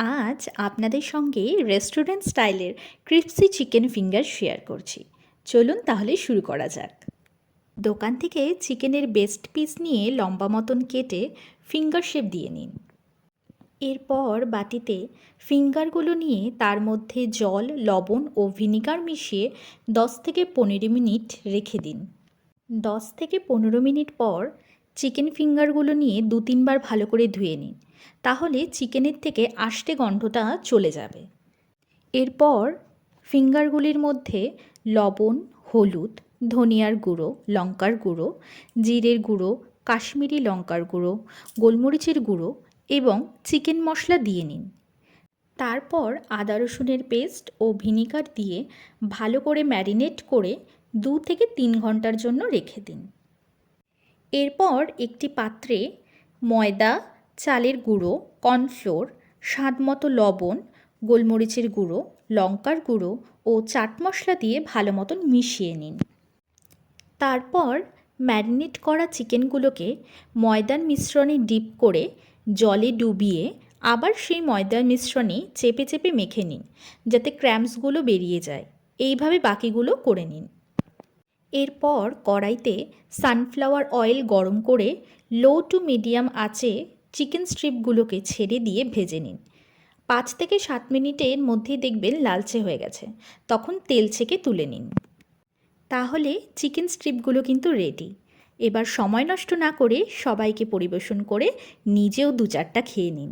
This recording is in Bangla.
আজ আপনাদের সঙ্গে রেস্টুরেন্ট স্টাইলের ক্রিস্পি চিকেন ফিঙ্গার শেয়ার করছি। চলুন তাহলে শুরু করা যাক। দোকান থেকে চিকেনের বেস্ট পিস নিয়ে লম্বা মতন কেটে ফিঙ্গার শেপ দিয়ে নিন। এরপর বাটিতে ফিঙ্গারগুলো নিয়ে তার মধ্যে জল, লবণ ও ভিনিগার মিশিয়ে 10 থেকে 15 মিনিট রেখে দিন। 10 থেকে 15 মিনিট পর চিকেন ফিঙ্গারগুলো নিয়ে 2-3 বার ভালো করে ধুয়ে নিন। তাহলে চিকেনের থেকে আষ্টে গন্ধটা চলে যাবে। এরপর ফিঙ্গারগুলির মধ্যে লবণ, হলুদ, ধনিয়ার গুঁড়ো, লঙ্কার গুঁড়ো, জিরের গুঁড়ো, কাশ্মীরি লঙ্কার গুঁড়ো, গোলমরিচের গুঁড়ো এবং চিকেন মশলা দিয়ে নিন। তারপর আদা রসুনের পেস্ট ও ভিনিগার দিয়ে ভালো করে ম্যারিনেট করে 2 থেকে 3 ঘন্টার জন্য রেখে দিন। এরপর একটি পাত্রে ময়দা, চালের গুঁড়ো, কর্নফ্লোর, স্বাদমতো লবণ, গোলমরিচের গুঁড়ো, লঙ্কার গুঁড়ো ও চাট মশলা দিয়ে ভালো মতন মিশিয়ে নিন। তারপর ম্যারিনেট করা চিকেনগুলোকে ময়দার মিশ্রণে ডিপ করে জলে ডুবিয়ে আবার সেই ময়দার মিশ্রণে চেপে চেপে মেখে নিন, যাতে ক্র্যাম্পসগুলো বেরিয়ে যায়। এইভাবে বাকিগুলো করে নিন। এরপর কড়াইতে সানফ্লাওয়ার অয়েল গরম করে লো টু মিডিয়াম আঁচে চিকেন স্ট্রিপগুলোকে ছেড়ে দিয়ে ভেজে নিন। 5 থেকে 7 মিনিটের মধ্যেই দেখবেন লালচে হয়ে গেছে, তখন তেল ছেঁকে তুলে নিন। তাহলে চিকেন স্ট্রিপগুলো কিন্তু রেডি। এবার সময় নষ্ট না করে সবাইকে পরিবেশন করে নিজেও 2-4টা খেয়ে নিন।